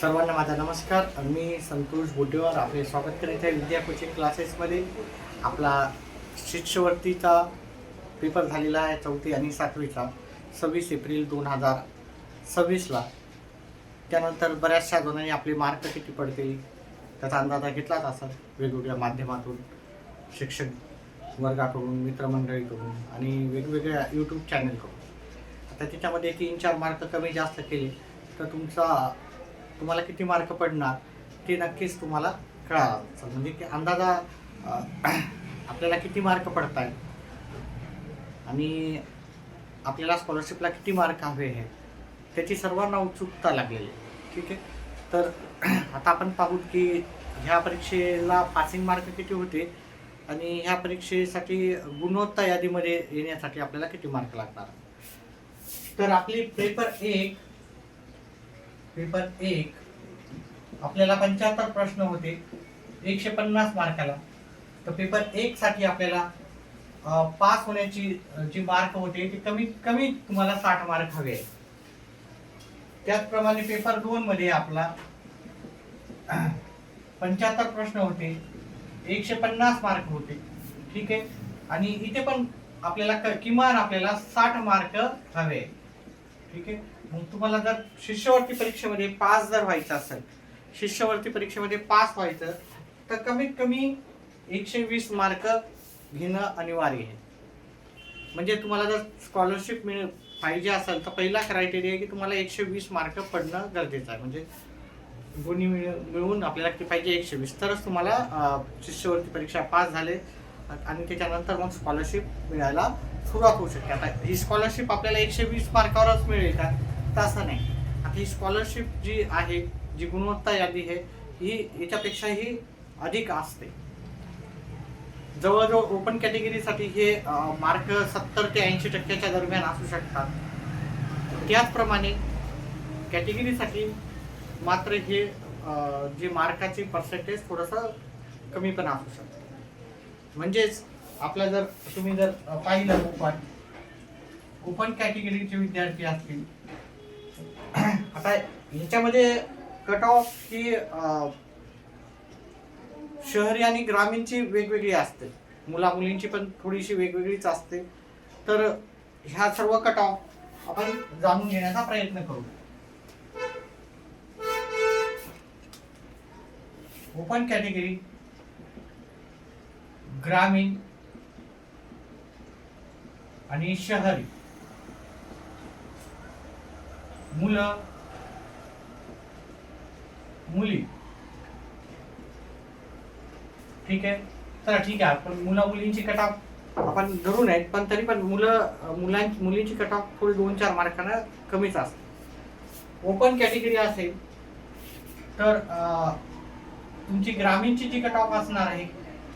सर्वांना माझा नमस्कार. मी संतोष बुड्डेवार आपले स्वागत करीत आहे विद्या कोचिंग क्लासेसमध्ये. आपला शिष्यवृत्तीचा पेपर झालेला आहे 4थी आणि 7वीचा 26 एप्रिल 2026ला. त्यानंतर बऱ्याचशा जणांनी आपले मार्क किती पडतील त्याचा अंदाजा घेतलाच असेल, वेगवेगळ्या माध्यमातून, शिक्षक वर्गाकडून, मित्रमंडळीकडून आणि वेगवेगळ्या यूट्यूब चॅनलकडून. आता त्याच्यामध्ये 3-4 मार्क कमी जास्त केले तर तुम्हाला किती मार्क पडणार ते नक्कीच तुम्हाला कळालं. म्हणजे की अंदाजा आपल्याला किती मार्क पडत आहे आणि आपल्याला स्कॉलरशिपला किती मार्क हवे आहे त्याची सर्वांना उत्सुकता लागलेली आहे. ठीक आहे, तर आता आपण पाहू की ह्या परीक्षेला पासिंग मार्क किती होते आणि ह्या परीक्षेसाठी गुणवत्ता यादीमध्ये येण्यासाठी आपल्याला किती मार्क लागणार. तर आपली पेपर एक आपल्याला 75 प्रश्न होते 150 मार्काला. तर पेपर 1 साठी आपल्याला पास होण्याची जी मार्क होते ती कमीत कमी तुम्हाला 60 मार्क हवे आहे. त्याचप्रमाणे पेपर 2 मध्ये आपला 75 प्रश्न होते 150 मार्क होते. ठीक आहे, आणि इथे पण आपल्याला किमान 60 मार्क हवे. ठीक आहे, मग तुम्हाला जर शिष्यवृत्ती परीक्षेमध्ये पास जर व्हायचं असेल, शिष्यवृत्ती परीक्षेमध्ये पास व्हायचं तर कमीत कमी 120 मार्क घेणं अनिवार्य आहे. म्हणजे तुम्हाला जर स्कॉलरशिप पाहिजे असेल तर पहिला क्रायटेरिया आहे की तुम्हाला 120 मार्क पडणं गरजेचं आहे. म्हणजे दोन्ही मिळून आपल्याला किती पाहिजे 120, तरच तुम्हाला शिष्यवृत्ती परीक्षा पास झाले आणि त्याच्यानंतर मग स्कॉलरशिप मिळायला सुरुवात होऊ शकते. आता ही स्कॉलरशिप आपल्याला 120 मार्कावरच मिळेल का, तसं नाही. आता ही स्कॉलरशिप जी आहे, जी गुणवत्ता यादी आहे, ही याच्यापेक्षाही अधिक असते. जवळजवळ ओपन कॅटेगरीसाठी हे मार्क 70 ते 80% दरम्यान असू शकतात. त्याचप्रमाणे कॅटेगरीसाठी मात्र हे जे मार्काची पर्सेंटेज थोडंसं कमी पण असू शकतं. म्हणजेच आपला जर तुम्ही जर पाहिलं ओपन कॅटेगरीचे विद्यार्थी असतील, आता ह्याच्यामध्ये कट ऑफ ही शहरी आणि ग्रामीणची वेगवेगळी असते, मुला मुलींची पण थोडीशी वेगवेगळीच असते. तर ह्या सर्व कट ऑफ आपण जाणून घेण्याचा प्रयत्न करू. ओपन कॅटेगरी, ग्रामीण आणि शहरी, मुलं मुली. ठीक आहे, तर ठीक आहे, पण मुला मुलींची कट ऑफ आपण धरून आहेत, पण तरी पण मुलींची कट ऑफ थोडी 2-4 मार्कांना कमीच असते. ओपन कॅटेगरी असेल तर तुमची ग्रामीणची जी कट ऑफ असणार आहे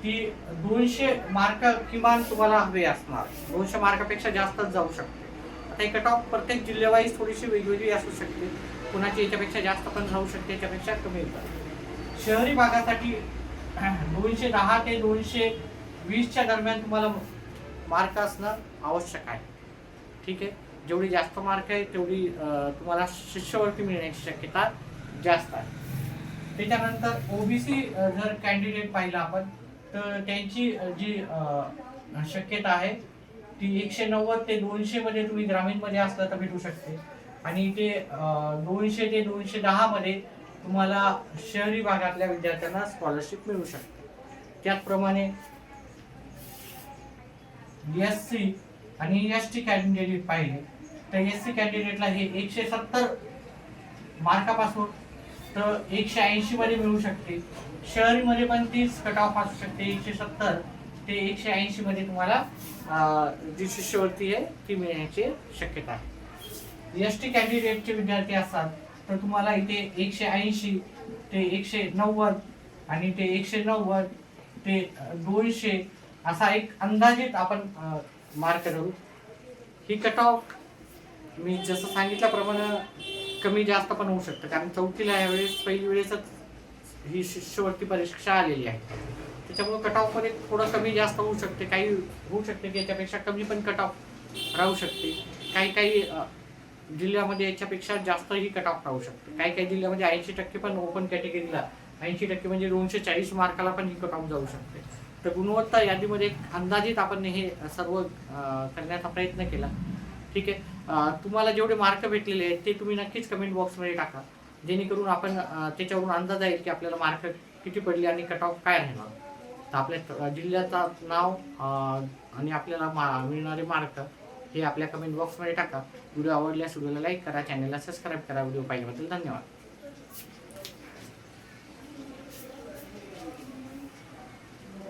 ती 200 मार्क किमान तुम्हाला हवे असणार. 200 मार्कापेक्षा जास्तच जाऊ शकते. आता ही कट ऑफ प्रत्येक जिल्ह्यावाईज थोडीशी वेगवेगळी असू शकते. कुणाची याच्यापेक्षा जास्त पण जाऊ शकते, याच्यापेक्षा कमी येतात. शहरी भागासाठी 210 ते 220च्या दरम्यान तुम्हाला मार्क असणं आवश्यक आहे. ठीक आहे, जेवढी जास्त मार्क आहे तेवढी तुम्हाला शिष्यवृत्ती मिळण्याची शक्यता जास्त आहे. त्याच्यानंतर ओबीसी जर कॅन्डिडेट पाहिला आपण तर त्यांची जी शक्यता आहे ती 190 ते 200 मध्ये तुम्ही ग्रामीण मध्ये असलं तर भेटू शकते, आणि ते 200 ते 210 मध्ये तुम्हाला शहरी भागातल्या विद्यार्थ्यांना स्कॉलरशिप मिळू शकते. त्याचप्रमाणे एससी आणि एसटी कॅन्डिडेट पाहिले तर एससी कॅन्डिडेटला हे 170 मार्कापासून तर 180 मध्ये मिळू शकते. शहरीमध्ये पण तीच कट ऑफ असू शकते, 170 ते 180 मध्ये तुम्हाला जी शिष्यवृत्ती आहे ती मिळण्याची शक्यता आहे. एसटी कॅन्डिडेटचे विद्यार्थी असतात तर तुम्हाला इथे 180 ते 190 आणि ते 190 ते 200 असा एक अंदाजित आपण मार्क धरू. ही कट ऑफ मी जसं सांगितल्याप्रमाणे कमी जास्त पण होऊ शकतं, कारण 4थीला यावेळेस पहिली वेळेसच ही शिष्यवृत्ती परीक्षा आलेली आहे. त्याच्यामुळे कट ऑफ मध्ये थोडं कमी जास्त होऊ शकते. काही होऊ शकते की याच्यापेक्षा कमी पण कट ऑफ राहू शकते. काही जिल्ह्यामध्ये याच्यापेक्षा जास्तही कट ऑफ राहू शकते. काही काही जिल्ह्यामध्ये 80% पण ओपन कॅटेगरीला 80% म्हणजे 240 मार्काला पण ही कट ऑफ जाऊ शकते. तर गुणवत्ता यादीमध्ये एक अंदाजित आपण हे सर्व करण्याचा प्रयत्न केला. ठीक आहे. तुम्हाला जेवढे मार्क भेटलेले आहेत ते तुम्ही नक्कीच कमेंट बॉक्समध्ये टाका, जेणेकरून आपण त्याच्यावरून अंदाज येईल की आपल्याला मार्क किती पडले आणि कट ऑफ काय राहणार. तर आपल्या जिल्ह्याचा नाव आणि आपल्याला मिळणारे मार्क हे आपल्या कमेंट बॉक्समध्ये टाका. व्हिडिओ आवडल्यास व्हिडिओला लाईक करा, चॅनलला सबस्क्राईब करा. व्हिडिओ पाहिल्याबद्दल धन्यवाद.